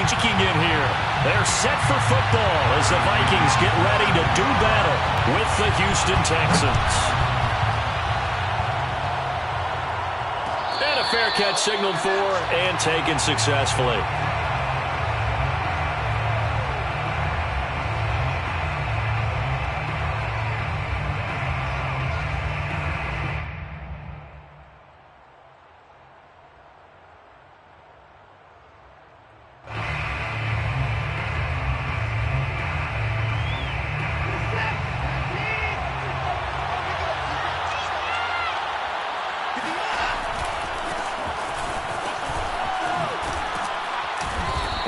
Vikings kicking in here. They're set for football as the Vikings get ready to do battle with the Houston Texans. And a fair catch signaled for and taken successfully.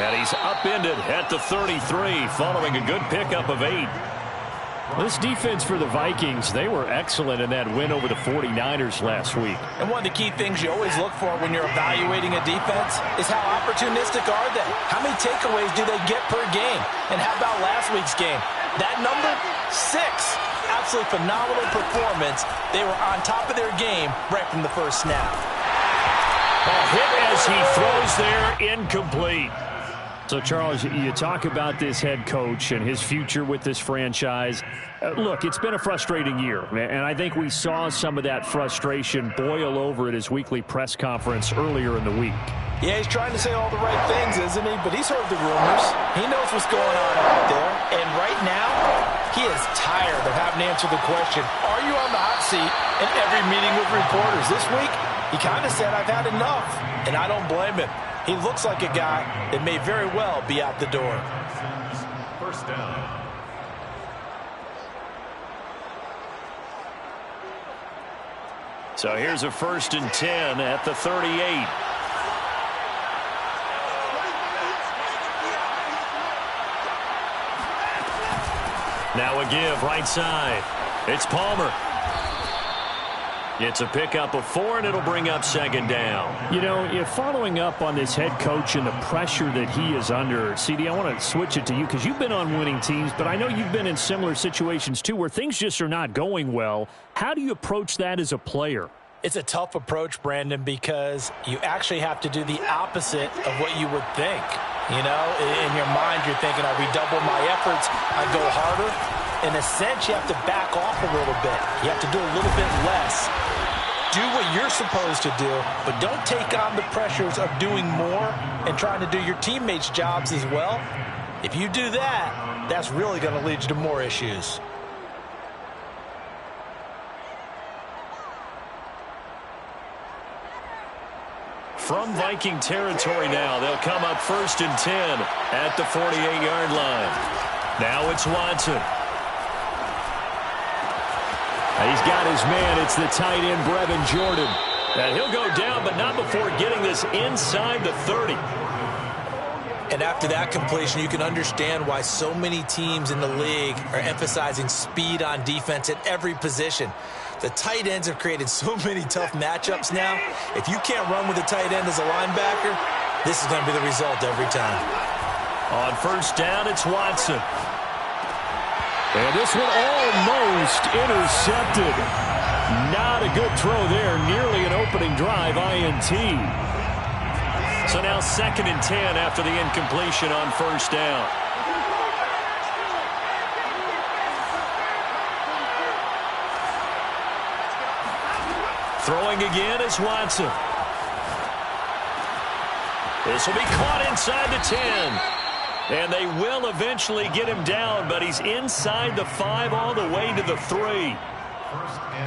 And he's upended at the 33 following a good pickup of 8. This defense for the Vikings, they were excellent in that win over the 49ers last week. And one of the key things you always look for when you're evaluating a defense is how opportunistic are they? How many takeaways do they get per game? And how about last week's game? That number, 6. Absolutely phenomenal performance. They were on top of their game right from the first snap. A hit as he throws there, incomplete. So, Charles, you talk about this head coach and his future with this franchise. Look, it's been a frustrating year, and I think we saw some of that frustration boil over at his weekly press conference earlier in the week. Yeah, he's trying to say all the right things, isn't he? But he's heard the rumors. He knows what's going on out there. And right now, he is tired of having to answer the question, are you on the hot seat in every meeting with reporters? This week, he kind of said, I've had enough, and I don't blame him. He looks like a guy that may very well be out the door. First down. So here's a 1st and 10 at the 38. Now a give right side. It's Palmer. It's a pickup of 4, and it'll bring up 2nd down. You know, if following up on this head coach and the pressure that he is under, CD, I want to switch it to you because you've been on winning teams, but I know you've been in similar situations too where things just are not going well. How do you approach that as a player? It's a tough approach, Brandon, because you actually have to do the opposite of what you would think. You know, in your mind, you're thinking, I redouble my efforts, I go harder. In a sense, you have to back off a little bit. You have to do a little bit less. Do what you're supposed to do, but don't take on the pressures of doing more and trying to do your teammates' jobs as well. If you do that, that's really going to lead you to more issues. From Viking territory now, they'll come up 1st and 10 at the 48-yard line. Now it's Watson. He's got his man. It's the tight end, Brevin Jordan. And he'll go down, but not before getting this inside the 30. And after that completion, you can understand why so many teams in the league are emphasizing speed on defense at every position. The tight ends have created so many tough matchups now. If you can't run with a tight end as a linebacker, this is going to be the result every time. On 1st down, it's Watson. And this one almost intercepted. Not a good throw there. Nearly an opening drive, INT. So now 2nd and 10 after the incompletion on 1st down. Throwing again is Watson. This will be caught inside the 10. And they will eventually get him down, but he's inside the 5 all the way to the 3.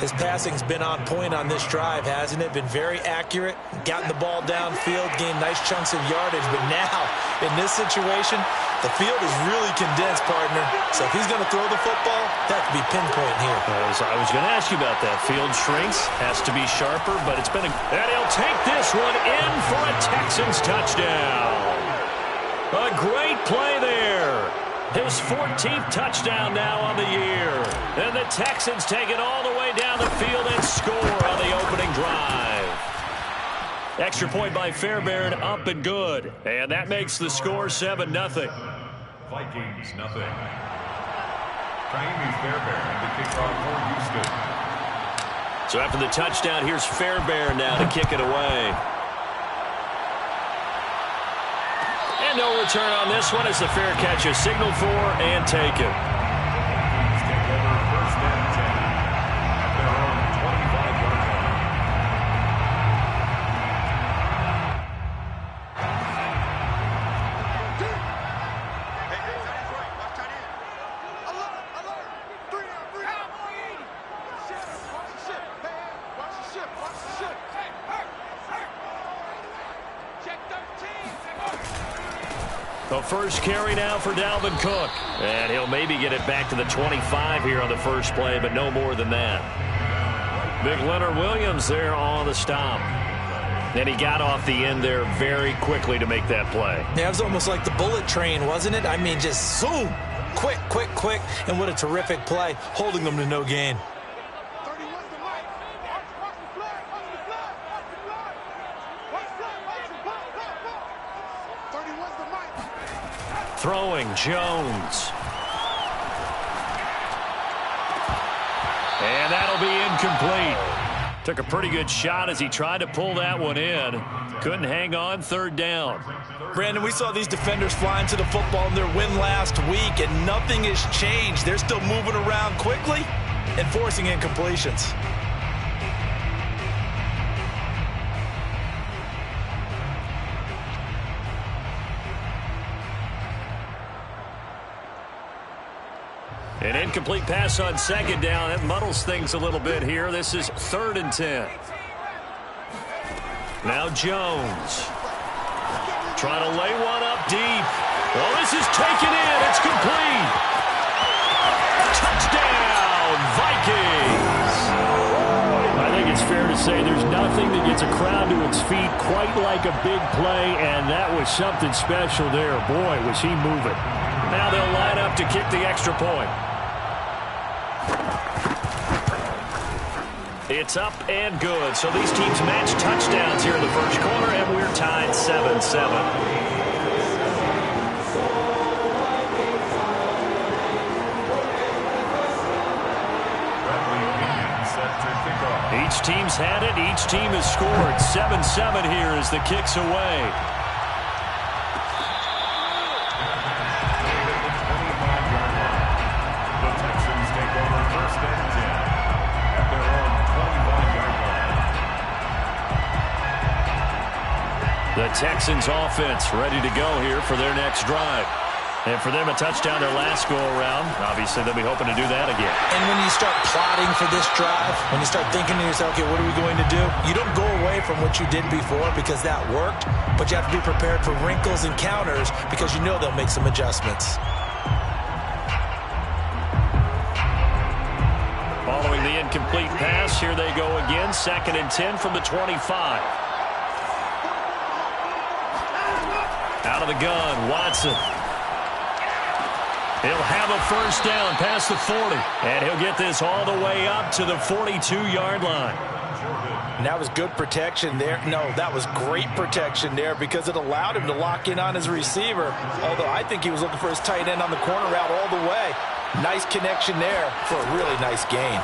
His passing's been on point on this drive, hasn't it? Been very accurate, gotten the ball downfield, gained nice chunks of yardage. But now, in this situation, the field is really condensed, partner. So if he's going to throw the football, that could be pinpoint here. I was going to ask you about that. Field shrinks, has to be sharper, but it's been a... And he'll take this one in for a Texans touchdown. A great play there. His 14th touchdown now on the year. And the Texans take it all the way down the field and score on the opening drive. Extra point by Fairbairn, up and good. And that makes the score 7-0. Vikings, nothing. Taimi Fairbairn, the kicker for Houston. So after the touchdown, here's Fairbairn now to kick it away. And And no return on this one as the fair catch is signaled for and taken. Take over first and 10 at their own 25-yard line. The first carry now for Dalvin Cook. And he'll maybe get it back to the 25 here on the first play, but no more than that. Big Leonard Williams there on the stop. And he got off the end there very quickly to make that play. Yeah, it was almost like the bullet train, wasn't it? I mean, just zoom. Quick, quick, quick. And what a terrific play, holding them to no gain. Throwing Jones. And that'll be incomplete. Took a pretty good shot as he tried to pull that one in. Couldn't hang on, third down. Brandon, we saw these defenders flying to the football in their win last week, and nothing has changed. They're still moving around quickly and forcing incompletions. An incomplete pass on second down. That muddles things a little bit here. This is 3rd and 10. Now Jones. Trying to lay one up deep. Well, this is taken in. It's complete. Touchdown, Vikings. I think it's fair to say there's nothing that gets a crowd to its feet quite like a big play, and that was something special there. Boy, was he moving. Now they'll line up to kick the extra point. It's up and good. So these teams match touchdowns here in the first quarter, and we're tied 7-7. Each team's had it. Each team has scored. 7-7 here as the kick's away. The Texans take over first and 10 at their own 25-yard line. The Texans offense ready to go here for their next drive. And for them, a touchdown their last go-around. Obviously, they'll be hoping to do that again. And when you start plotting for this drive, when you start thinking to yourself, okay, what are we going to do? You don't go away from what you did before because that worked, but you have to be prepared for wrinkles and counters because you know they'll make some adjustments. Following the incomplete pass, here they go again. 2nd and 10 from the 25. Out of the gun, Watson. He'll have a first down past the 40. And he'll get this all the way up to the 42-yard line. And that was good protection there. No, that was great protection there because it allowed him to lock in on his receiver. Although I think he was looking for his tight end on the corner route all the way. Nice connection there for a really nice gain.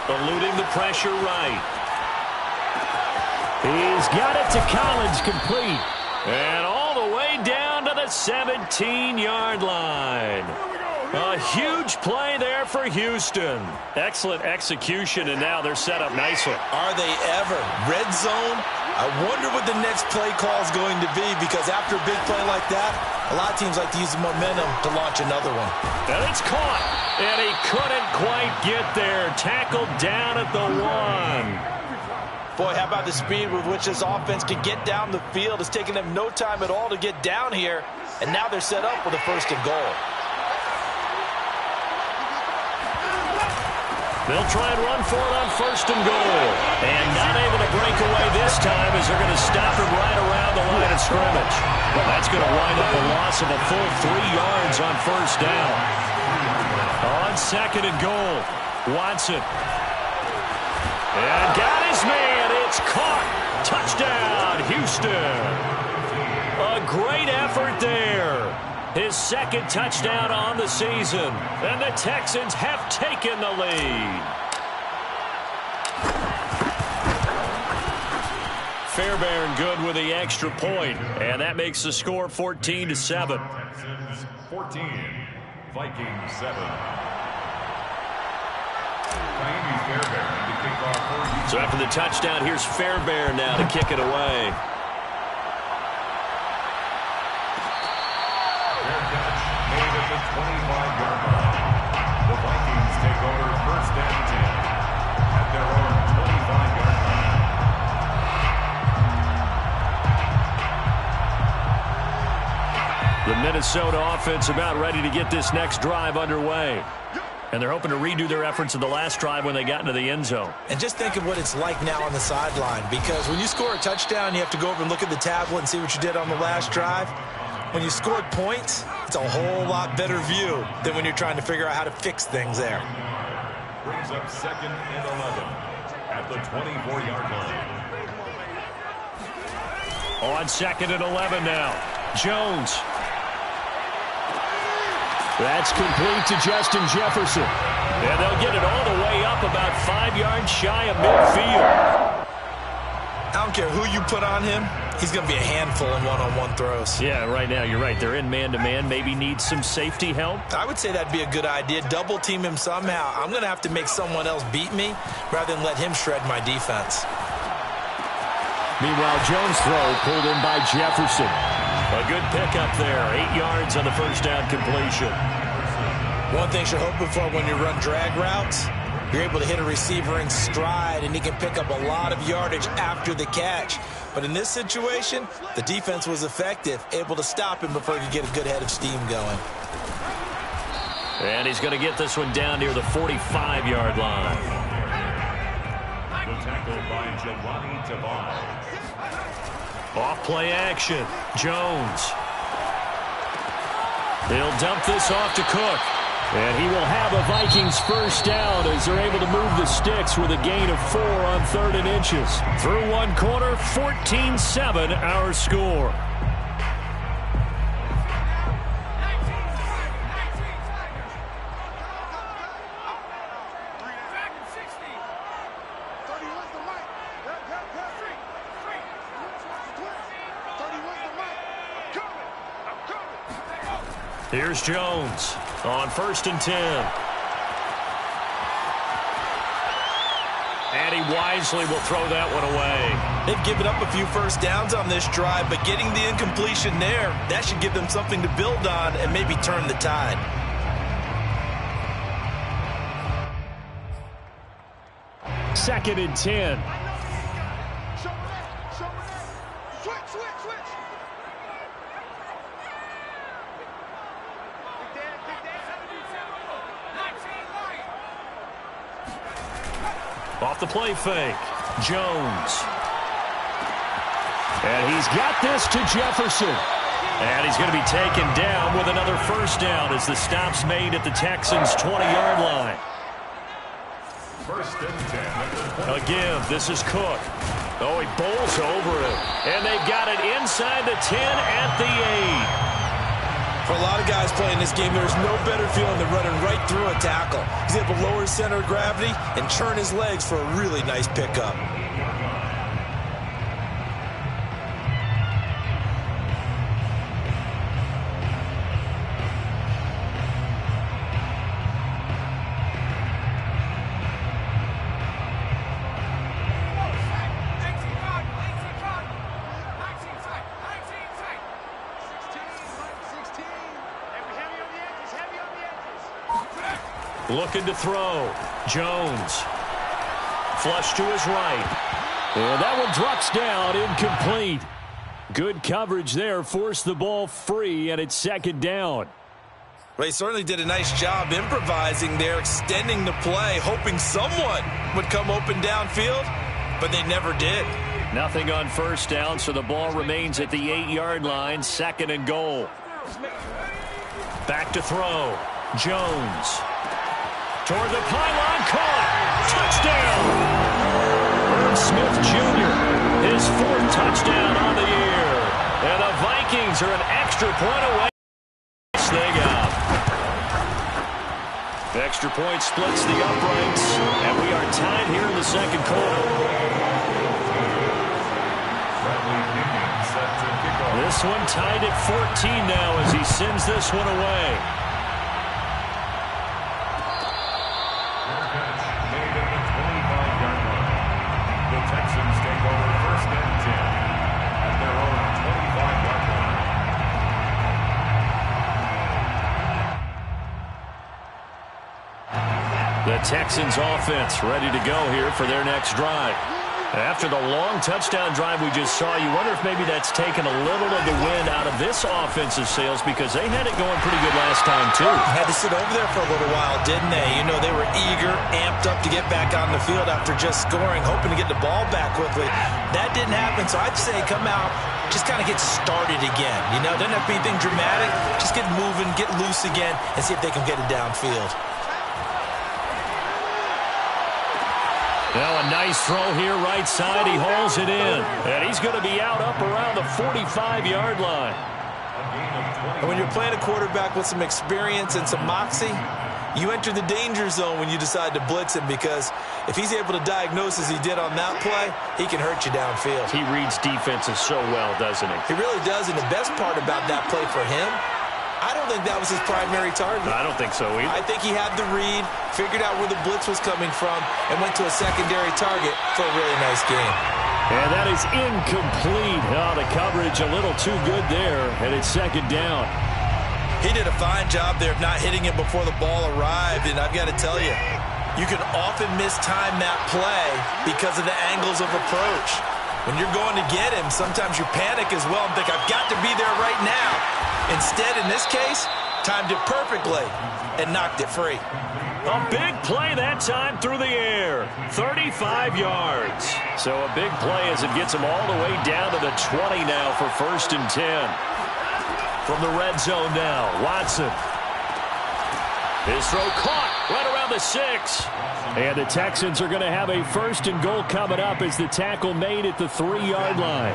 Eluding the pressure right. He's got it to Collins, complete. And all the way down to the 17-yard line. A huge play there for Houston. Excellent execution, and now they're set up nicely. Are they ever? Red zone? I wonder what the next play call is going to be because after a big play like that, a lot of teams like to use the momentum to launch another one. And it's caught. And he couldn't quite get there. Tackled down at the 1. Boy, how about the speed with which this offense can get down the field? It's taken them no time at all to get down here, and now they're set up with a 1st and goal. They'll try and run for it on 1st and goal. And not able to break away this time as they're going to stop him right around the line of scrimmage. That's going to wind up a loss of a full 3 yards on 1st down. On 2nd and goal, Watson. And got his man. It's caught. Touchdown, Houston. A great effort there. His 2nd touchdown on the season. And the Texans have taken the lead. Fairbairn good with the extra point, and that makes the score 14-7. Texans 14, Vikings 7. So after the touchdown, here's Fairbairn now to kick it away. Fair catch made at the 25-yard line. The Vikings take over first and 10 at their own 25-yard line. The Minnesota offense about ready to get this next drive underway. And they're hoping to redo their efforts in the last drive when they got into the end zone. And just think of what it's like now on the sideline, because when you score a touchdown, you have to go over and look at the tablet and see what you did on the last drive. When you scored points, it's a whole lot better view than when you're trying to figure out how to fix things there. Brings up 2nd and 11 at the 24-yard line. On 2nd and 11 now. Jones. That's complete to Justin Jefferson. And they'll get it all the way up about 5 yards shy of midfield. I don't care who you put on him. He's going to be a handful in one-on-one throws. Yeah, right now, you're right. They're in man-to-man. Maybe need some safety help. I would say that'd be a good idea. Double team him somehow. I'm going to have to make someone else beat me rather than let him shred my defense. Meanwhile, Jones' throw pulled in by Jefferson. A good pickup there. 8 yards on the first down completion. One thing you're hoping for when you run drag routes, you're able to hit a receiver in stride, and he can pick up a lot of yardage after the catch. But in this situation, the defense was effective, able to stop him before he could get a good head of steam going. And he's going to get this one down near the 45-yard line. The tackle by Giovanni Tavai. Off play action. Jones. They'll dump this off to Cook. And he will have a Vikings first down as they're able to move the sticks with a gain of 4 on 3rd and inches. Through one quarter, 14-7 our score. Here's Jones on 1st and 10. And he wisely will throw that one away. They've given up a few first downs on this drive, but getting the incompletion there, that should give them something to build on and maybe turn the tide. Second and 10. Off the play fake. Jones. And he's got this to Jefferson. And he's going to be taken down with another first down as the stop's made at the Texans' 20-yard line. 1st and 10. Again, this is Cook. Oh, he bowls over it. And they've got it inside the 10 at the 8. For a lot of guys playing this game, there's no better feeling than running right through a tackle. He's able to lower his center of gravity and churn his legs for a really nice pickup. Looking to throw. Jones. Flush to his right. And that one drops down, incomplete. Good coverage there, forced the ball free, and it's 2nd down. Well, he certainly did a nice job improvising there, extending the play, hoping someone would come open downfield, but they never did. Nothing on first down, so the ball remains at the 8-yard line, 2nd and goal. Back to throw. Jones. Toward the pylon, caught. Touchdown. Irv Smith Jr., his 4th touchdown on the year. And the Vikings are an extra point away. Thing up. The extra point splits the uprights, and we are tied here in the 2nd quarter. This one tied at 14 now as he sends this one away. Made at the 25-yard line. The Texans take over first and 10 at their own 25-yard line. The Texans offense ready to go here for their next drive. After the long touchdown drive we just saw, you wonder if maybe that's taken a little of the wind out of this offensive sails because they had it going pretty good last time, too. Had to sit over there for a little while, didn't they? You know, they were eager, amped up to get back on the field after just scoring, hoping to get the ball back quickly. That didn't happen, so I'd say come out, just kind of get started again. You know, doesn't have to be anything dramatic. Just get moving, get loose again, and see if they can get it downfield. Now a nice throw here right side. He hauls it in. And he's going to be out up around the 45-yard line. And when you're playing a quarterback with some experience and some moxie, you enter the danger zone when you decide to blitz him because if he's able to diagnose as he did on that play, he can hurt you downfield. He reads defenses so well, doesn't he? He really does, and the best part about that play for him, I don't think that was his primary target. I don't think so either. I think he had the read, figured out where the blitz was coming from, and went to a secondary target for a really nice game. And that is incomplete. Oh, the coverage a little too good there, and it's second down. He did a fine job there of not hitting him before the ball arrived, and I've got to tell you, you can often mistime that play because of the angles of approach. When you're going to get him, sometimes you panic as well and think, I've got to be there right now. Instead, in this case, timed it perfectly and knocked it free. A big play that time through the air. 35 yards. So a big play as it gets him all the way down to the 20 now for first and 10. From the red zone now, Watson. His throw caught right around the 6. And the Texans are going to have a first and goal coming up as the tackle made at the 3-yard line.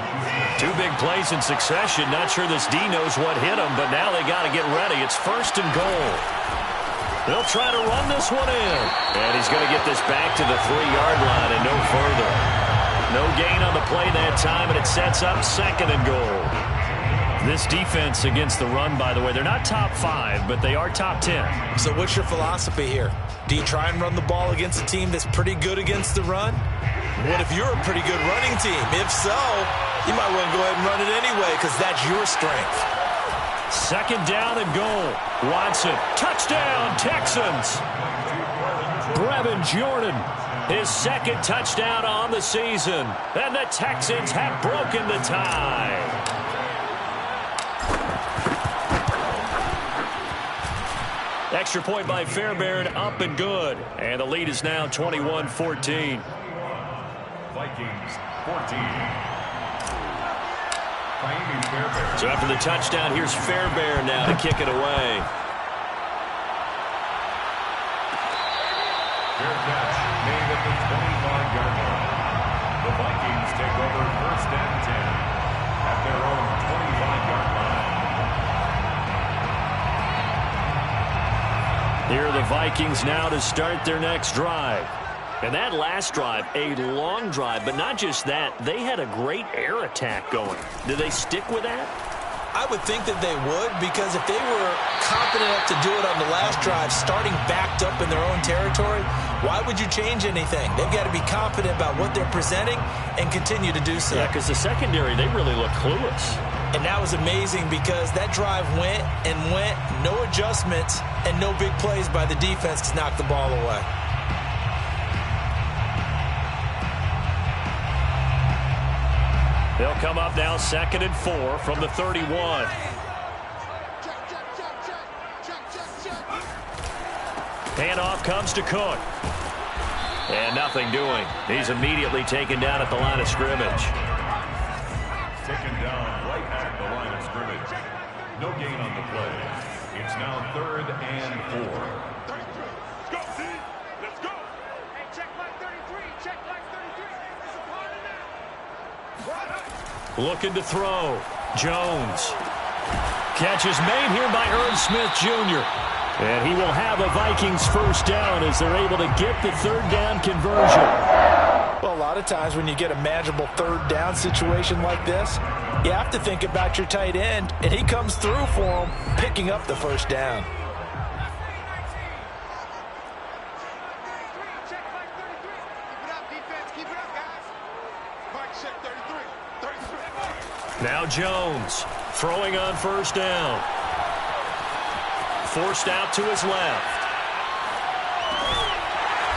Two big plays in succession. Not sure this D knows what hit him, but now they got to get ready. It's first and goal. They'll try to run this one in. And he's going to get this back to the 3-yard line and no further. No gain on the play that time, and it sets up second and goal. This defense against the run, by the way, they're not top 5, but they are top 10. So what's your philosophy here? Do you try and run the ball against a team that's pretty good against the run? What if you're a pretty good running team? If so, you might want to go ahead and run it anyway because that's your strength. Second down and goal. Watson, touchdown, Texans. Brevin Jordan, his second touchdown on the season. And the Texans have broken the tie. Extra point by Fairbairn, up and good. And the lead is now 21-14. Vikings 14. Fairbairn. So after the touchdown, here's Fairbairn now to kick it away. Fair catch made at the 25-yard line. The Vikings take over first and 10 at their own 25-yard line. Here are the Vikings now to start their next drive. And that last drive, a long drive, but not just that, they had a great air attack going. Do they stick with that? I would think that they would because if they were confident enough to do it on the last drive, starting backed up in their own territory, why would you change anything? They've got to be confident about what they're presenting and continue to do so. Yeah, because the secondary, they really look clueless. And that was amazing because that drive went and went, no adjustments, and no big plays by the defense to knock the ball away. They'll come up now second and 4 from the 31. Handoff comes to Cook. And nothing doing. He's immediately taken down at the line of scrimmage. Taken down right at the line of scrimmage. No gain on the play. It's now 3rd and 4. Let's go, D. Let's go. Hey, check flag 33. Check flag 33. It's a part of that. Looking to throw. Jones. Catch is made here by Irv Smith Jr. And he will have a Vikings first down as they're able to get the third down conversion. Well, a lot of times when you get a manageable third down situation like this, you have to think about your tight end, and he comes through for him, picking up the first down. Now Jones throwing on first down. Forced out to his left.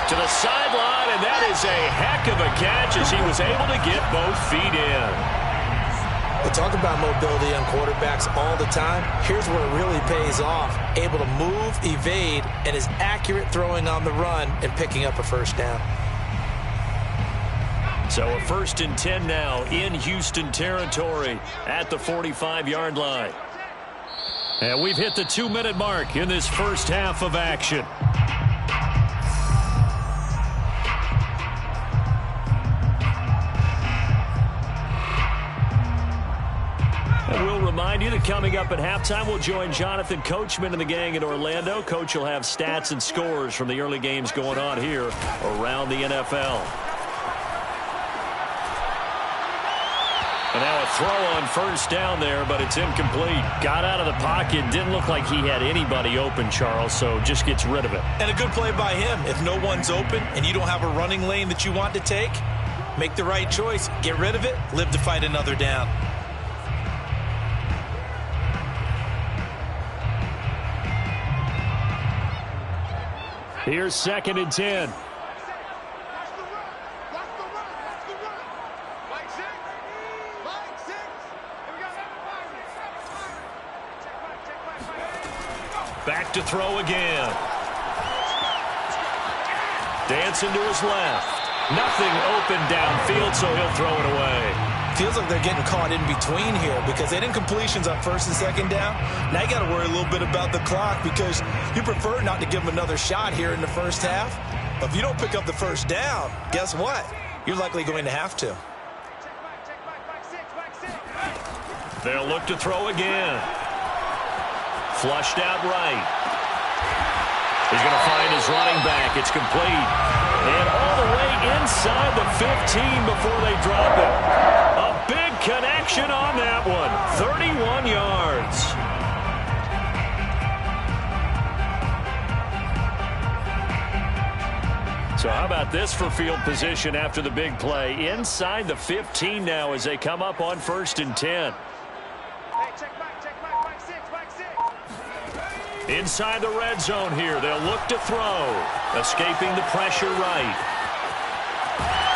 To the sideline, and that is a heck of a catch as he was able to get both feet in. We talk about mobility on quarterbacks all the time. Here's where it really pays off. Able to move, evade, and is accurate throwing on the run and picking up a first down. So a 1st and 10 now in Houston territory at the 45-yard line. And we've hit the 2-minute mark in this first half of action. And we'll remind you that coming up at halftime, we'll join Jonathan Coachman and the gang in Orlando. Coach will have stats and scores from the early games going on here around the NFL. And now a throw on first down there, but it's incomplete. Got out of the pocket. Didn't look like he had anybody open, Charles, so just gets rid of it. And a good play by him. If no one's open and you don't have a running lane that you want to take, make the right choice. Get rid of it. Live to fight another down. Here's 2nd and 10. Back to throw again. Dancing to his left. Nothing open downfield, so he'll throw it away. Feels like they're getting caught in between here because they didn't completions on 1st and 2nd down. Now you got to worry a little bit about the clock because you prefer not to give them another shot here in the first half. But if you don't pick up the first down, guess what? You're likely going to have to. They'll look to throw again. Flushed out right. He's going to find his running back. It's complete. And all the way inside the 15 before they drop it. A big connection on that one. 31 yards. So how about this for field position after the big play? Inside the 15 now as they come up on 1st and 10. Inside the red zone here. They'll look to throw. Escaping the pressure right.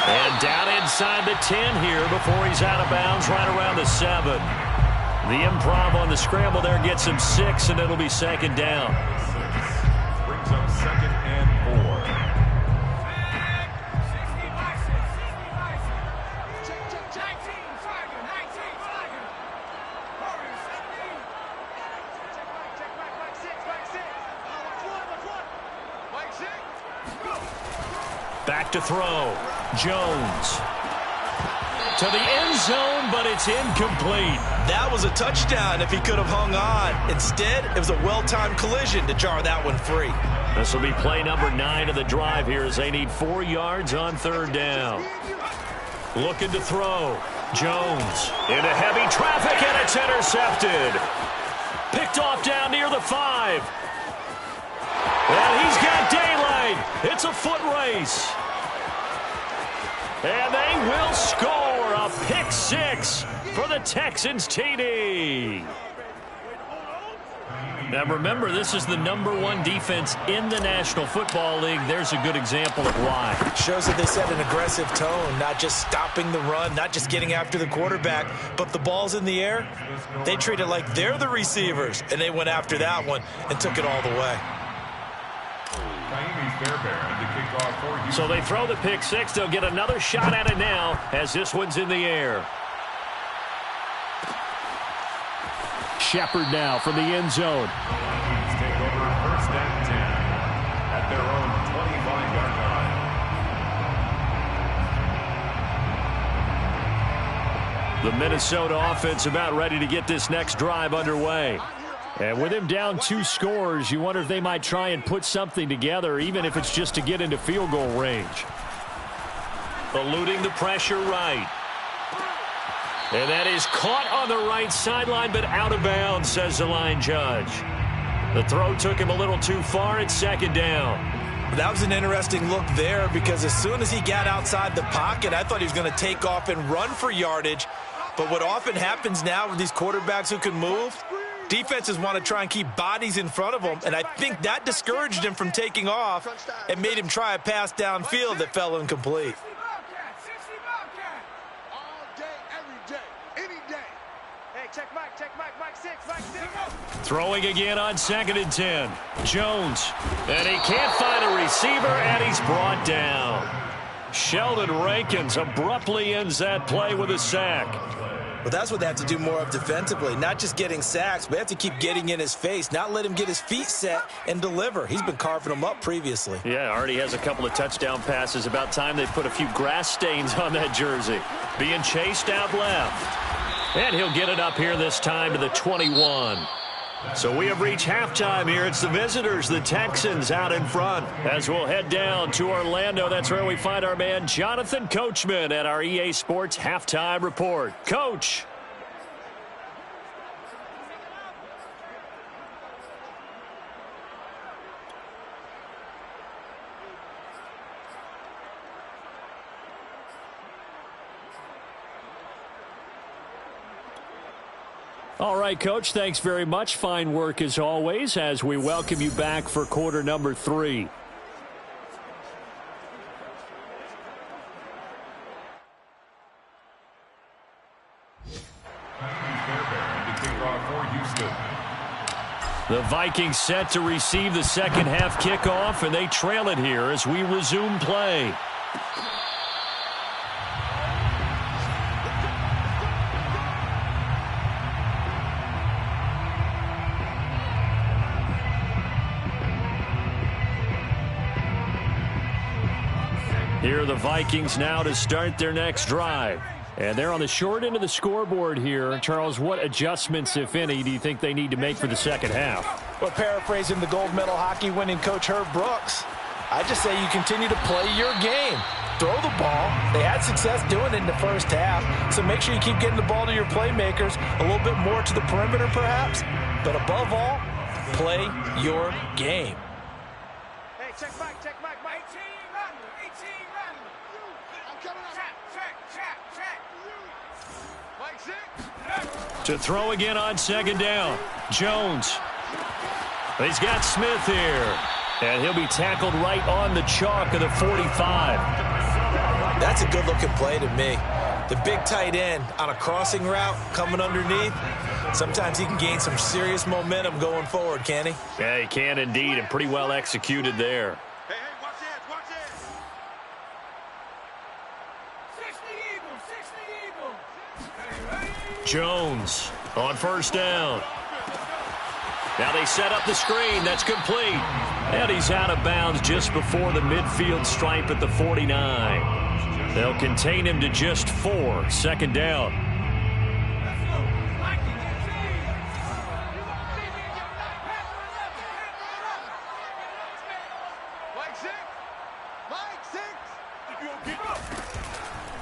And down inside the 10 here before he's out of bounds right around the 7. The improv on the scramble there gets him 6, and it'll be 2nd down. Brings up 2nd and 4. Back to throw. Jones. To the end zone, but it's incomplete. That was a touchdown if he could have hung on. Instead, it was a well-timed collision to jar that one free. This will be play number 9 of the drive here as they need 4 yards on 3rd down. Looking to throw. Jones into heavy traffic, and it's intercepted. Picked off down near the 5. And he's got daylight. It's a foot race. And they will score a pick 6 for the Texans TD. Now remember, this is the #1 defense in the National Football League. There's a good example of why. Shows that they set an aggressive tone, not just stopping the run, not just getting after the quarterback, but the ball's in the air. They treat it like they're the receivers, and they went after that one and took it all the way. So they throw the pick 6. They'll get another shot at it now as this one's in the air. Shepard now from the end zone. Vikings take over 1st and 10 at their own 25-yard line. The Minnesota offense about ready to get this next drive underway. And with him down 2 scores, you wonder if they might try and put something together, even if it's just to get into field goal range. eluding the pressure right. And that is caught on the right sideline, but out of bounds, says the line judge. The throw took him a little too far. It's second down. That was an interesting look there because as soon as he got outside the pocket, I thought he was going to take off and run for yardage. But what often happens now with these quarterbacks who can move, defenses want to try and keep bodies in front of them, and I think that discouraged him from taking off and made him try a pass downfield that fell incomplete. Throwing again on 2nd and 10. Jones. And he can't find a receiver, and he's brought down. Sheldon Rankins abruptly ends that play with a sack. Well, that's what they have to do more of defensively. Not just getting sacks, but they have to keep getting in his face. Not let him get his feet set and deliver. He's been carving them up previously. Yeah, already has a couple of touchdown passes. About time they put a few grass stains on that jersey. Being chased out left. And he'll get it up here this time to the 21. So we have reached halftime here. It's the visitors, the Texans, out in front. As we'll head down to Orlando, that's where we find our man Jonathan Coachman at our EA Sports Halftime Report. Coach. All right, Coach, thanks very much. Fine work as always as we welcome you back for quarter number 3. The Vikings set to receive the second half kickoff, and they trail it here as we resume play. Here are the Vikings now to start their next drive. And they're on the short end of the scoreboard here. Charles, what adjustments, if any, do you think they need to make for the second half? Well, paraphrasing the gold medal hockey winning coach Herb Brooks, I just say you continue to play your game. Throw the ball. They had success doing it in the first half, so make sure you keep getting the ball to your playmakers, a little bit more to the perimeter perhaps, but above all, play your game. Hey, check Mike, Mike. 18, run. I'm coming up. Check. Mike 6. To throw again on second down. Jones. He's got Smith here. And he'll be tackled right on the chalk of the 45. That's a good-looking play to me. The big tight end on a crossing route coming underneath. Sometimes he can gain some serious momentum going forward, can he? Yeah, he can indeed, and pretty well executed there. Hey, watch it. 60 Eagles. Jones on first down. Now they set up the screen. That's complete. And he's out of bounds just before the midfield stripe at the 49. They'll contain him to just 4. Second down.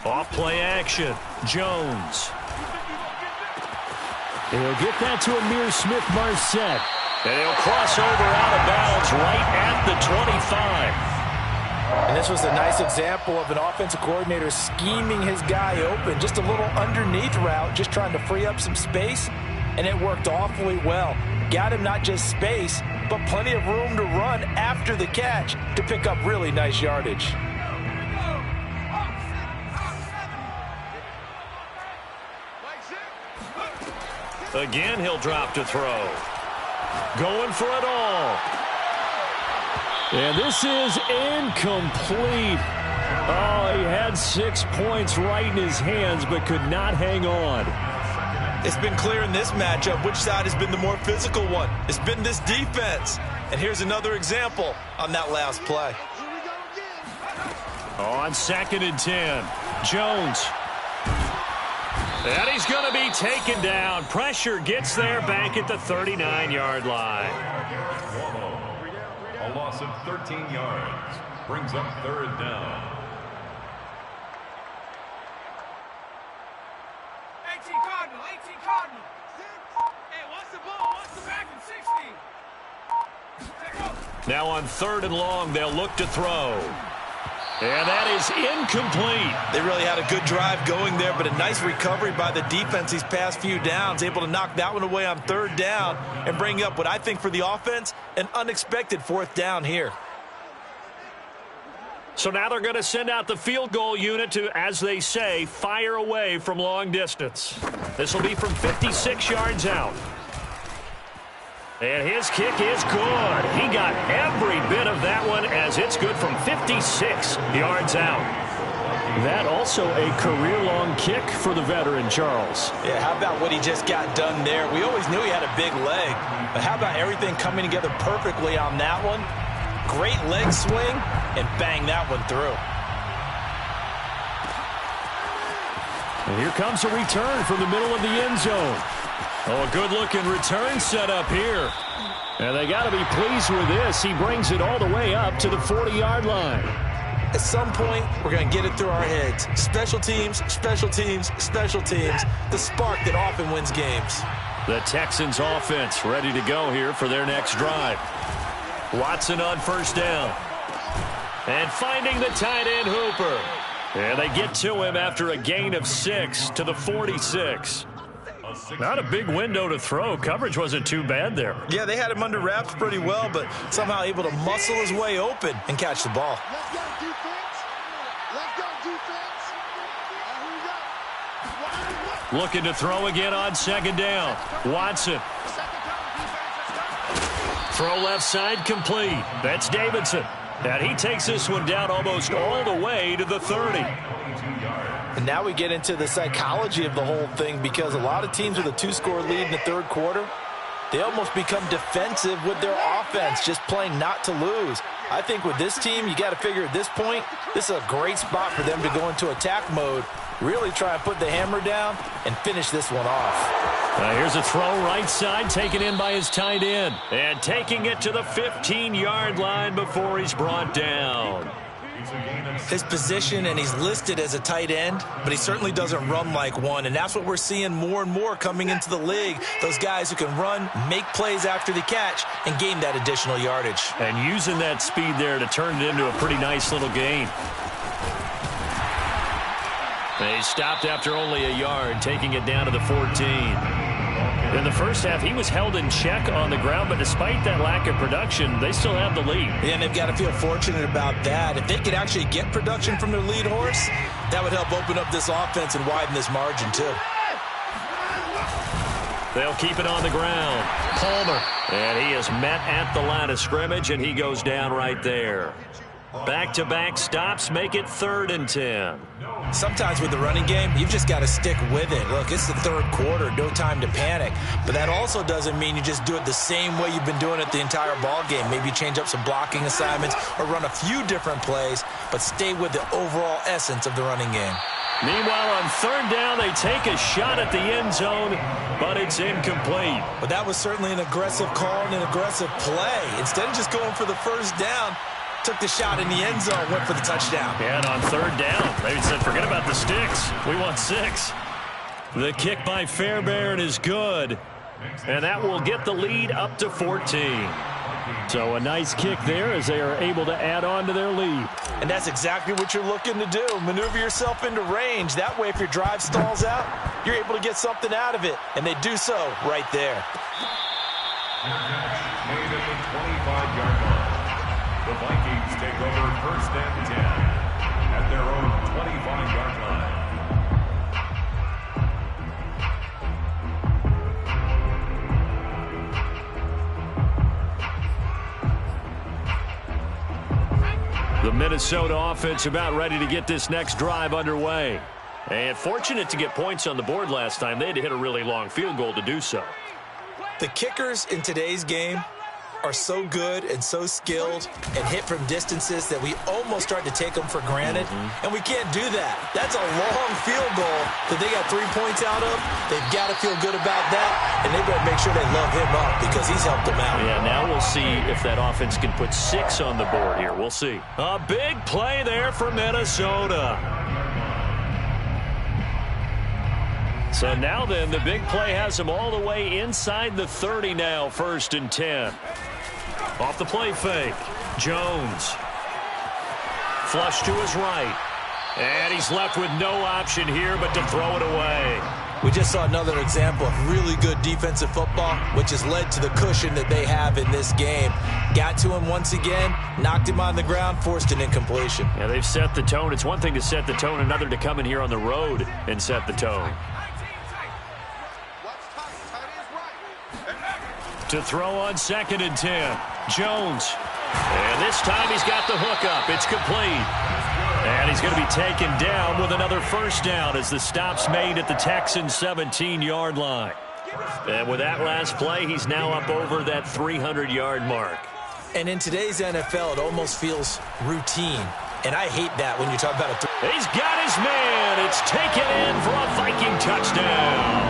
Off play action. Jones. He'll get that to Amir Smith-Marset. And he'll cross over out of bounds right at the 25. And this was a nice example of an offensive coordinator scheming his guy open. Just a little underneath route, just trying to free up some space, and it worked awfully well. Got him not just space, but plenty of room to run after the catch to pick up really nice yardage. Again, he'll drop to throw. Going for it all. And this is incomplete. Oh, he had 6 points right in his hands, but could not hang on. It's been clear in this matchup which side has been the more physical one. It's been this defense. And here's another example on that last play. On 2nd and 10. Jones. And he's going to be taken down. Pressure gets there back at the 39-yard line. A loss of 13 yards brings up third down. Now on 3rd and long, they'll look to throw. And that is incomplete. They really had a good drive going there, but a nice recovery by the defense these past few downs, able to knock that one away on 3rd down and bring up what I think for the offense, an unexpected 4th down here. So now they're going to send out the field goal unit to, as they say, fire away from long distance. This will be from 56 yards out. And his kick is good. He got every bit of that one as it's good from 56 yards out. That also a career-long kick for the veteran, Charles. Yeah, how about what he just got done there? We always knew he had a big leg, but how about everything coming together perfectly on that one? Great leg swing, and bang that one through. And here comes a return from the middle of the end zone. Oh, a good-looking return set up here. And they got to be pleased with this. He brings it all the way up to the 40-yard line. At some point, we're going to get it through our heads. Special teams, special teams, special teams. The spark that often wins games. The Texans offense ready to go here for their next drive. Watson on 1st down. And finding the tight end Hooper. And they get to him after a gain of 6 to the 46. Not a big window to throw. Coverage wasn't too bad there. Yeah, they had him under wraps pretty well, but somehow able to muscle his way open and catch the ball. Let's go, defense. Let's go, defense. Here we go. Looking to throw again on 2nd down. Watson. Throw left side complete. That's Davidson. And he takes this one down almost all the way to the 30. And now we get into the psychology of the whole thing, because a lot of teams with a 2-score lead in the 3rd quarter, they almost become defensive with their offense, just playing not to lose. I think with this team, you got to figure at this point, this is a great spot for them to go into attack mode, really try and put the hammer down and finish this one off. Here's a throw right side, taken in by his tight end. And taking it to the 15-yard line before he's brought down. His position, and he's listed as a tight end, but he certainly doesn't run like one, and that's what we're seeing more and more coming into the league. Those guys who can run, make plays after the catch, and gain that additional yardage. And using that speed there to turn it into a pretty nice little gain. They stopped after only a yard, taking it down to the 14. In the first half, he was held in check on the ground, but despite that lack of production, they still have the lead. Yeah, and they've got to feel fortunate about that. If they could actually get production from their lead horse, that would help open up this offense and widen this margin too. They'll keep it on the ground. Palmer. And he is met at the line of scrimmage, and he goes down right there. Back-to-back stops make it 3rd and 10. Sometimes with the running game, you've just got to stick with it. Look, it's the 3rd quarter, no time to panic. But that also doesn't mean you just do it the same way you've been doing it the entire ball game. Maybe change up some blocking assignments or run a few different plays, but stay with the overall essence of the running game. Meanwhile, on 3rd down, they take a shot at the end zone, but it's incomplete. But that was certainly an aggressive call and an aggressive play. Instead of just going for the 1st down, took the shot in the end zone, went for the touchdown. And on 3rd down, they said, forget about the sticks. We want 6. The kick by Fairbairn is good, and that will get the lead up to 14. So a nice kick there as they are able to add on to their lead. And that's exactly what you're looking to do. Maneuver yourself into range. That way, if your drive stalls out, you're able to get something out of it. And they do so right there. Made at the 25-yard line. The Vikings take over 1st and 10 at their own 25-yard line. The Minnesota offense about ready to get this next drive underway. And fortunate to get points on the board last time. They had to hit a really long field goal to do so. The kickers in today's game are so good and so skilled and hit from distances that we almost start to take them for granted. And we can't do that. That's a long field goal that they got 3 points out of. They've got to feel good about that, and they better make sure they love him up because he's helped them out. Yeah, now we'll see if that offense can put 6 on the board here. We'll see. A big play there for Minnesota. So now then, the big play has him all the way inside the 30 now, 1st and 10. Off the play fake, Jones. Flush to his right. And he's left with no option here but to throw it away. We just saw another example of really good defensive football, which has led to the cushion that they have in this game. Got to him once again, knocked him on the ground, forced an incompletion. Yeah, they've set the tone. It's one thing to set the tone, another to come in here on the road and set the tone. To throw on 2nd and 10. Jones. And this time he's got the hook up. It's complete. And he's going to be taken down with another 1st down as the stop's made at the Texans' 17-yard line. And with that last play, he's now up over that 300-yard mark. And in today's NFL, it almost feels routine. And I hate that when you talk about a... He's got his man. It's taken in for a Viking touchdown.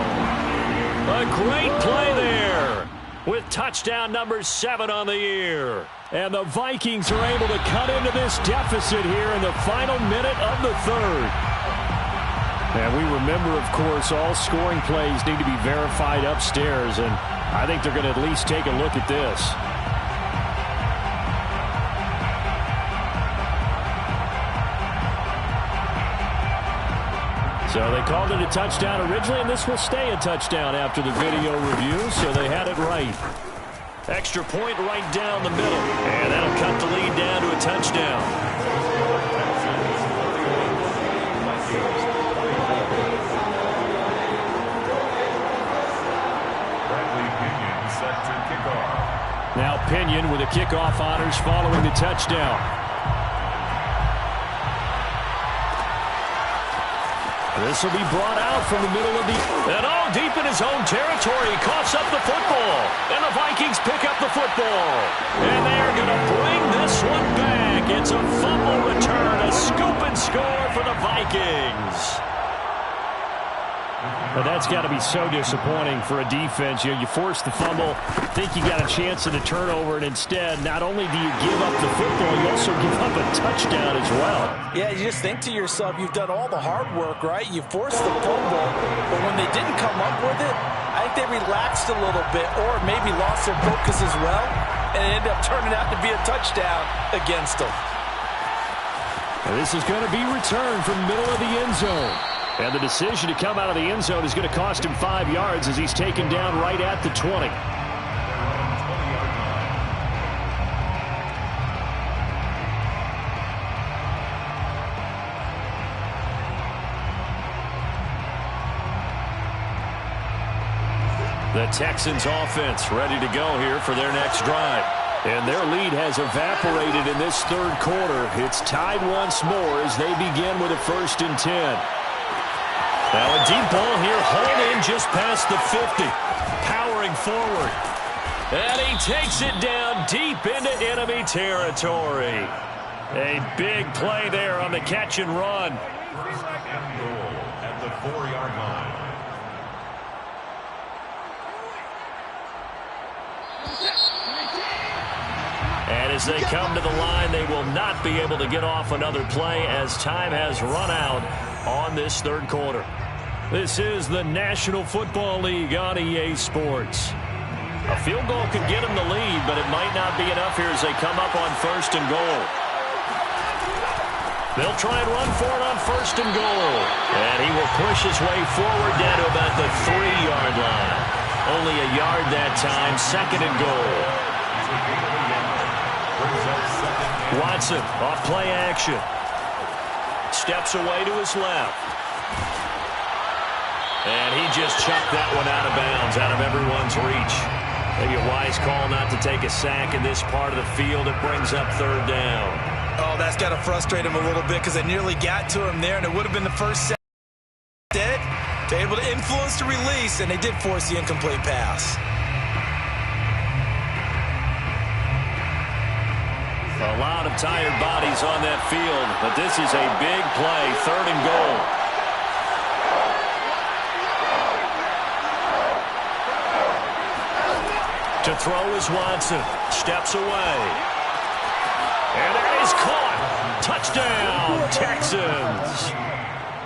A great play there with touchdown number 7 on the year. And the Vikings are able to cut into this deficit here in the final minute of the 3rd. And we remember, of course, all scoring plays need to be verified upstairs, and I think they're going to at least take a look at this. So they called it a touchdown originally, and this will stay a touchdown after the video review, so they had it right. Extra point right down the middle. And that'll cut the lead down to a touchdown. Now Pinion with the kickoff honors following the touchdown. This will be brought out from the middle of the... And all deep in his own territory. He coughs up the football. And the Vikings pick up the football. And they are going to bring this one back. It's a fumble return. A scoop and score for the Vikings. But that's got to be so disappointing for a defense. You force the fumble, think you got a chance at a turnover, and instead, not only do you give up the football, you also give up a touchdown as well. Yeah, you just think to yourself, you've done all the hard work, right? You forced the fumble, but when they didn't come up with it, I think they relaxed a little bit or maybe lost their focus as well, and it ended up turning out to be a touchdown against them. And this is going to be returned from the middle of the end zone. And the decision to come out of the end zone is going to cost him 5 yards as he's taken down right at the 20. The Texans offense ready to go here for their next drive. And their lead has evaporated in this 3rd quarter. It's tied once more as they begin with a 1st and 10. Now a deep ball here, hauled in just past the 50. Powering forward. And he takes it down deep into enemy territory. A big play there on the catch and run. Goal at the 4-yard line. And as they come to the line, they will not be able to get off another play as time has run out on this 3rd quarter. This is the National Football League on EA Sports. A field goal could get them the lead, but it might not be enough here as they come up on 1st and goal. They'll try and run for it on 1st and goal. And he will push his way forward down to about the 3-yard line. Only a yard that time, 2nd and goal. Watson off play action. Steps away to his left. And he just chucked that one out of bounds, out of everyone's reach. Maybe a wise call not to take a sack in this part of the field. It brings up 3rd down. Oh, that's got to frustrate him a little bit because they nearly got to him there, and it would have been the first sack. Instead, they're able to influence the release, and they did force the incomplete pass. A lot of tired bodies on that field, but this is a big play, 3rd and goal. To throw is Watson. Steps away. And that is caught. Touchdown, Texans.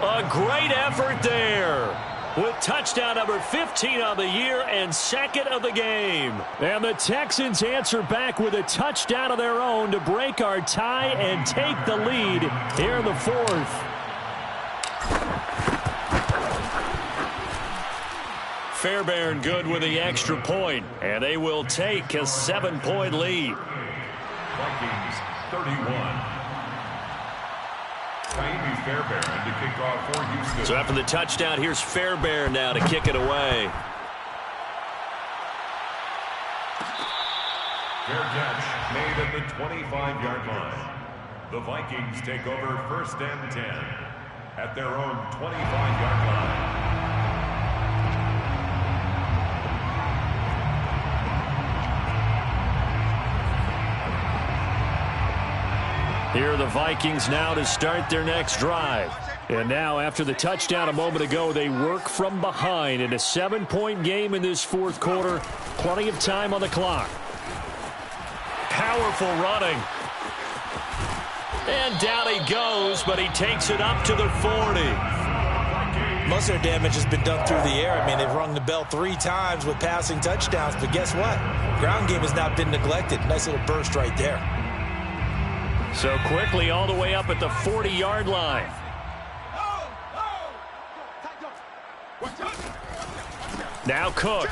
A great effort there. with touchdown number 15 on the year and second of the game. And the Texans answer back with a touchdown of their own to break our tie and take the lead here in the fourth. Fairbairn good with the extra point, and they will take a 7-point lead. Vikings 31. Fairbairn to kick off for Houston. So after the touchdown, here's Fairbairn now to kick it away. Fair catch made at the 25-yard line. The Vikings take over 1st and 10 at their own 25-yard line. Here are the Vikings now to start their next drive. And now, after the touchdown a moment ago, they work from behind in a 7-point game in this fourth quarter. Plenty of time on the clock. Powerful running. And down he goes, but he takes it up to the 40. Most of their damage has been done through the air. I mean, they've rung the bell 3 times with passing touchdowns, but guess what? Ground game has not been neglected. Nice little burst right there. So quickly all the way up at the 40-yard line. Now Cook.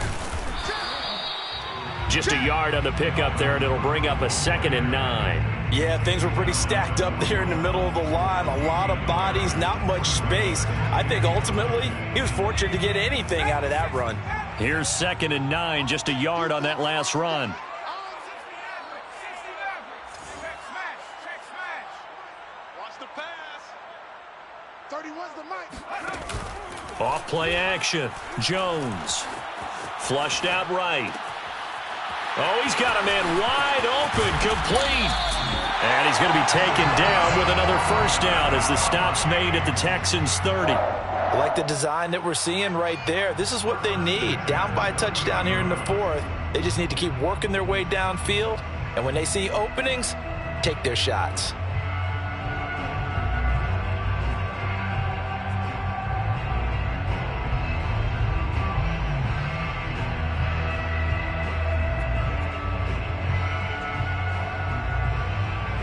Just a yard on the pickup there, and it'll bring up a 2nd and 9. Yeah, things were pretty stacked up there in the middle of the line. A lot of bodies, not much space. I think ultimately he was fortunate to get anything out of that run. Here's 2nd and 9, just a yard on that last run. Off play action. Jones. Flushed out right. Oh, he's got a man wide open, complete. And he's going to be taken down with another first down as the stop's made at the Texans' 30. I like the design that we're seeing right there. This is what they need. Down by a touchdown here in the fourth. They just need to keep working their way downfield. And when they see openings, take their shots.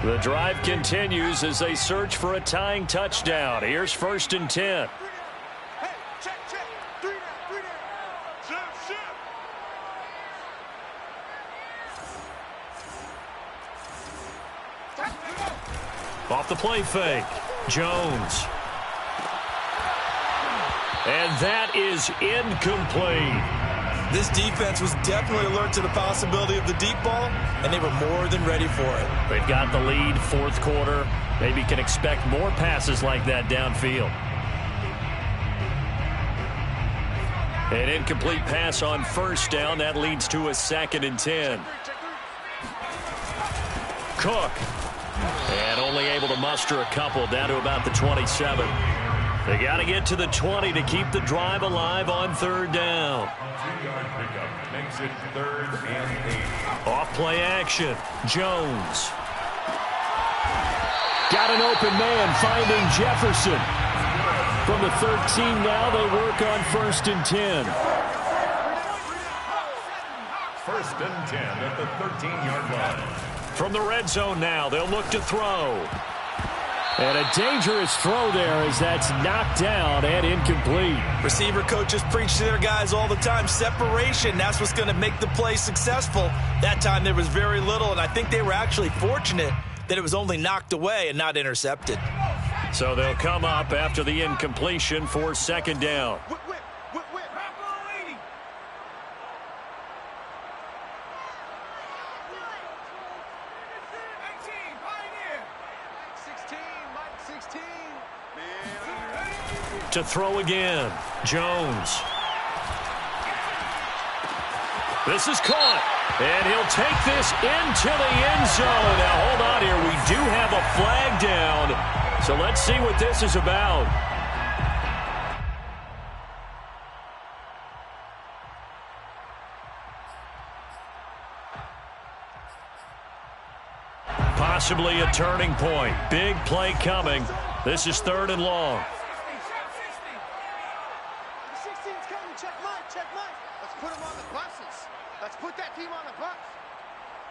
The drive continues as they search for a tying touchdown. Here's 1st and 10. Hey, check. 3 down. Shift. Off the play fake. Jones. And that is incomplete. This defense was definitely alert to the possibility of the deep ball, and they were more than ready for it. They've got the lead, fourth quarter. Maybe can expect more passes like that downfield. An incomplete pass on first down. That leads to a 2nd and 10. Cook. And only able to muster a couple down to about the 27. They got to get to the 20 to keep the drive alive on 3rd down. 2-yard pickup makes it 3rd and 8. Off play action. Jones. Got an open man finding Jefferson. From the 13 now, they work on 1st and 10. 1st and 10 at the 13-yard line. From the red zone now, they'll look to throw. And a dangerous throw there as that's knocked down and incomplete. Receiver coaches preach to their guys all the time. Separation, that's what's going to make the play successful. That time there was very little, and I think they were actually fortunate that it was only knocked away and not intercepted. So they'll come up after the incompletion for 2nd down. Whip. To throw again. Jones. This is caught. And he'll take this into the end zone. Now, hold on here. We do have a flag down. So let's see what this is about. Possibly a turning point. Big play coming. This is 3rd and long. 16. team on the bus.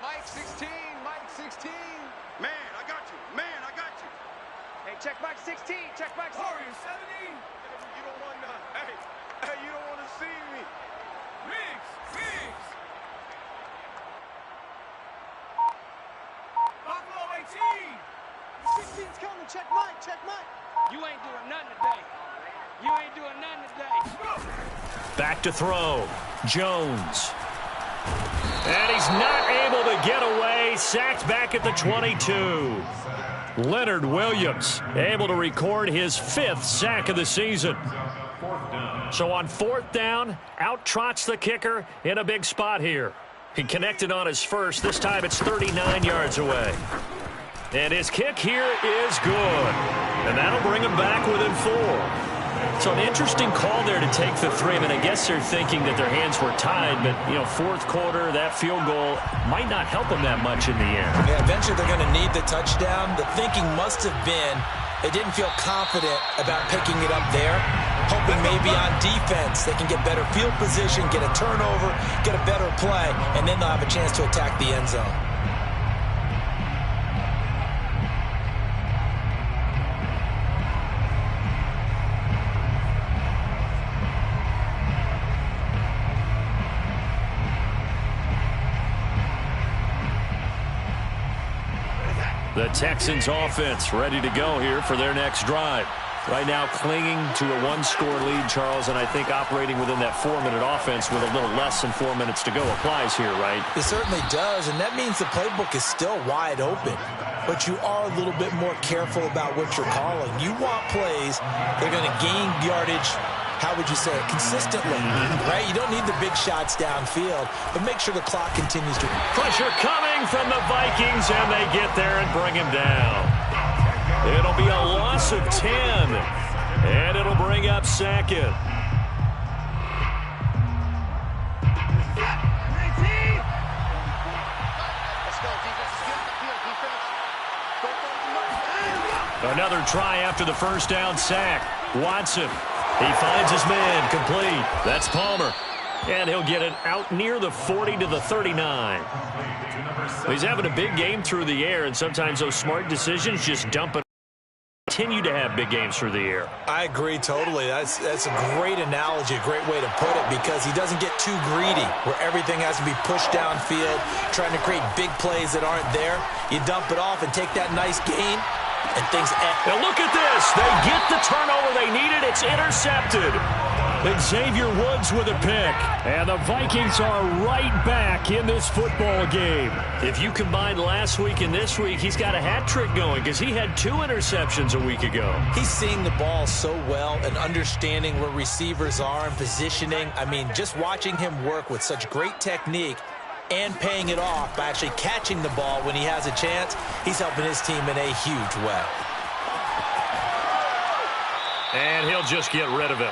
Mike 16, Mike 16. Man, I got you. Man, I got you. Hey, check Mike 16. Check Mike 16. Warrior 70. You don't want to. Hey, you don't want to see me. Riggs. Buffalo 18. 16's coming. Check Mike. You ain't doing nothing today. You ain't doing nothing today. Back to throw. Jones. And he's not able to get away. Sacked back at the 22. Leonard Williams able to record his 5th sack of the season. So on 4th down, out trots the kicker in a big spot here. He connected on his first. This time it's 39 yards away. And his kick here is good. And that'll bring him back within 4. So an interesting call there to take the 3. I mean, I guess they're thinking that their hands were tied, but, you know, 4th quarter, that field goal might not help them that much in the end. Yeah, eventually they're going to need the touchdown. The thinking must have been they didn't feel confident about picking it up there, hoping maybe on defense they can get better field position, get a turnover, get a better play, and then they'll have a chance to attack the end zone. The Texans offense ready to go here for their next drive. Right now clinging to a 1-score lead, Charles, and I think operating within that 4-minute offense with a little less than 4 minutes to go applies here, right? It certainly does, and that means the playbook is still wide open. But you are a little bit more careful about what you're calling. You want plays that are going to gain yardage, how would you say it, consistently, right? You don't need the big shots downfield, but make sure the clock continues to... Pressure coming from the Vikings, and they get there and bring him down. It'll be a loss of 10, and it'll bring up 2nd. Another try after the first down sack. Watson. He finds his man complete. That's Palmer. And he'll get it out near the 40 to the 39. He's having a big game through the air, and sometimes those smart decisions just dump it. Continue to have big games through the air. I agree totally. That's a great analogy, a great way to put it, because he doesn't get too greedy where everything has to be pushed downfield, trying to create big plays that aren't there. You dump it off and take that nice gain. And things. Now look at this. They get the turnover they needed. It's intercepted. And Xavier Woods with a pick. And the Vikings are right back in this football game. If you combine last week and this week, he's got a hat trick going because he had 2 interceptions a week ago. He's seeing the ball so well and understanding where receivers are and positioning. I mean, just watching him work with such great technique and paying it off by actually catching the ball when he has a chance, he's helping his team in a huge way. And he'll just get rid of it.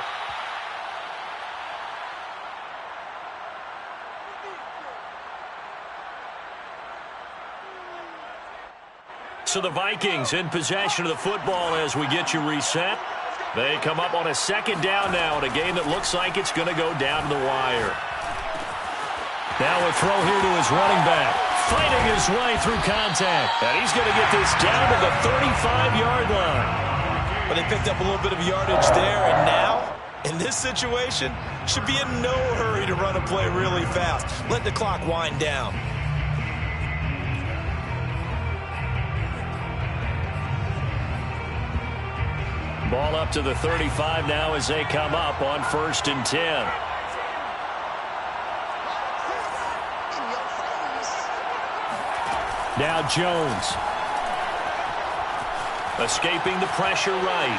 So the Vikings in possession of the football as we get you reset. They come up on a 2nd down now in a game that looks like it's going to go down to the wire. Now a throw here to his running back. Fighting his way through contact. And he's going to get this down to the 35-yard line. But they picked up a little bit of yardage there, and now, in this situation, should be in no hurry to run a play really fast. Let the clock wind down. Ball up to the 35 now as they come up on 1st and 10. Now Jones. Escaping the pressure right.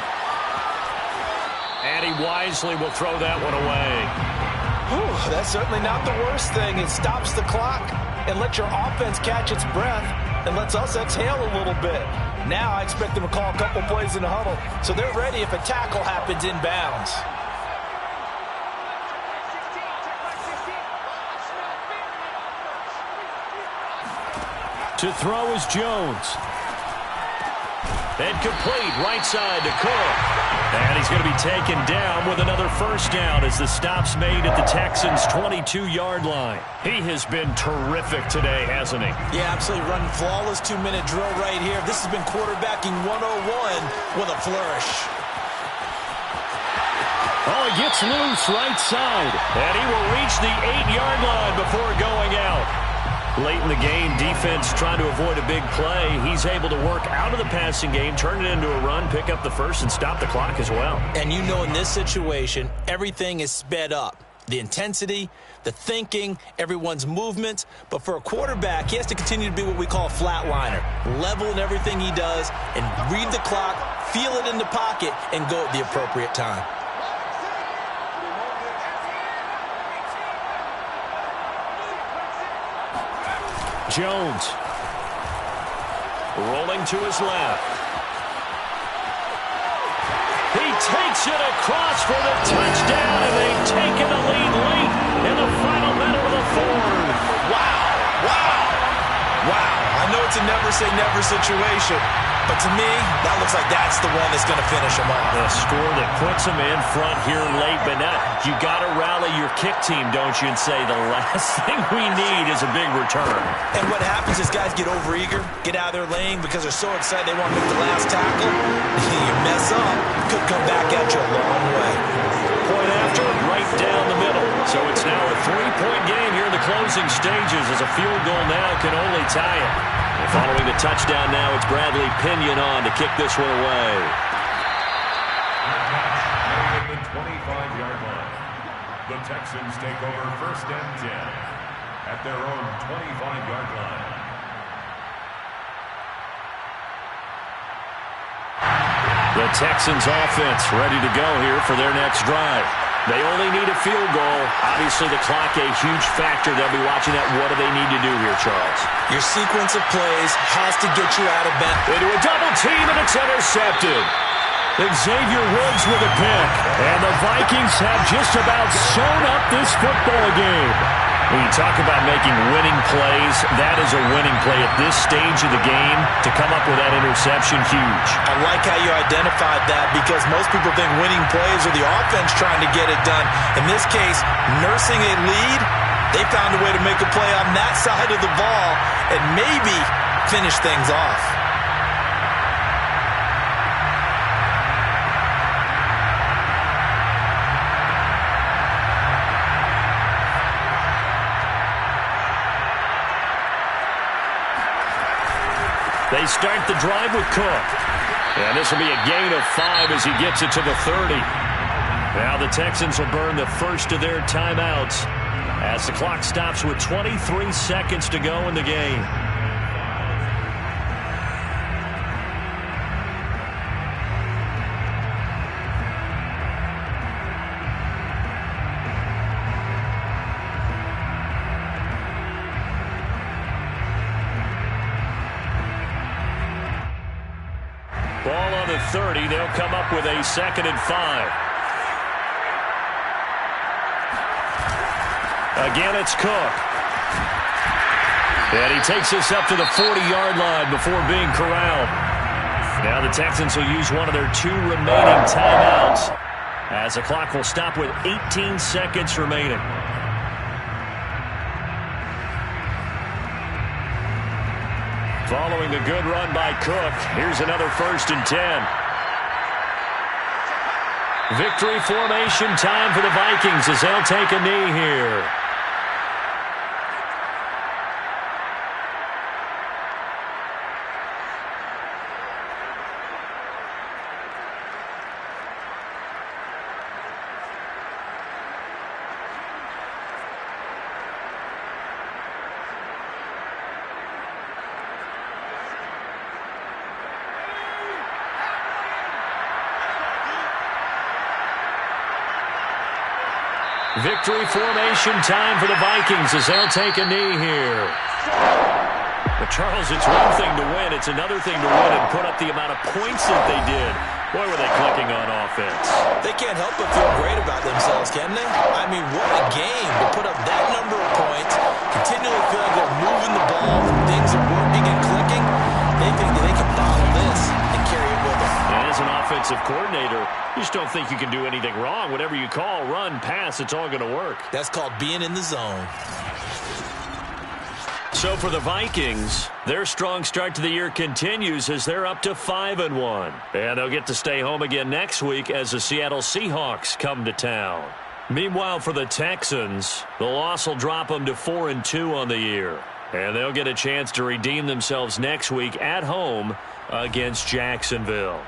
And he wisely will throw that one away. Whew, that's certainly not the worst thing. It stops the clock and lets your offense catch its breath and lets us exhale a little bit. Now I expect them to call a couple plays in the huddle, so they're ready if a tackle happens inbounds. To throw is Jones. And complete right side to Cook. And he's going to be taken down with another first down as the stop's made at the Texans' 22-yard line. He has been terrific today, hasn't he? Yeah, absolutely running flawless 2-minute drill right here. This has been quarterbacking 101 with a flourish. Oh, he gets loose right side. And he will reach the 8-yard line before going out. Late in the game, defense trying to avoid a big play. He's able to work out of the passing game, turn it into a run, pick up the first, and stop the clock as well. And you know in this situation, everything is sped up. The intensity, the thinking, everyone's movement. But for a quarterback, he has to continue to be what we call a flatliner. Level in everything he does and read the clock, feel it in the pocket, and go at the appropriate time. Jones rolling to his left. He takes it across for the touchdown, and they've taken the lead late in the final minute of the fourth. Wow. I know it's a never-say-never situation, but to me, that looks like that's the one that's going to finish him off. A score that puts him in front here late, but now you got to rally your kick team, don't you, and say the last thing we need is a big return. And what happens is guys get overeager, get out of their lane because they're so excited they want to make the last tackle. You mess up, could come back at you a long way. Point after, right down the middle. So it's now a 3-point game here in the closing stages as a field goal now can only tie it. And following the touchdown now, it's Bradley Pinion on to kick this one away. At the 25-yard line, the Texans take over first and 10 at their own 25-yard line. The Texans offense ready to go here for their next drive. They only need a field goal. Obviously, the clock a huge factor. They'll be watching that. What do they need to do here, Charles? Your sequence of plays has to get you out of bed. Into a double team, and it's intercepted. Xavier Woods with a pick. And the Vikings have just about sewn up this football game. When you talk about making winning plays, that is a winning play at this stage of the game. To come up with that interception, huge. I like how you identified that because most people think winning plays are the offense trying to get it done. In this case, nursing a lead, they found a way to make a play on that side of the ball and maybe finish things off. They start the drive with Cook. And this will be a gain of 5 as he gets it to the 30. Now the Texans will burn the first of their timeouts as the clock stops with 23 seconds to go in the game. Ball on the 30. They'll come up with a 2nd and 5. Again, it's Cook. And he takes this up to the 40-yard line before being corralled. Now the Texans will use one of their 2 remaining timeouts as the clock will stop with 18 seconds remaining. Following the good run by Cook, here's another 1st and 10. Victory formation time for the Vikings as they'll take a knee here. Victory formation time for the Vikings as they'll take a knee here. But Charles, it's one thing to win. It's another thing to win and put up the amount of points that they did. Boy, were they clicking on offense. They can't help but feel great about themselves, can they? I mean, what a game to put up that number of points, continually feel like they're moving the ball, things are working and clicking. They think that they can bottle this and carry it as an offensive coordinator, you just don't think you can do anything wrong. Whatever you call, run, pass, it's all going to work. That's called being in the zone. So for the Vikings, their strong start to the year continues as they're up to 5-1. And they'll get to stay home again next week as the Seattle Seahawks come to town. Meanwhile, for the Texans, the loss will drop them to 4-2 on the year. And they'll get a chance to redeem themselves next week at home against Jacksonville.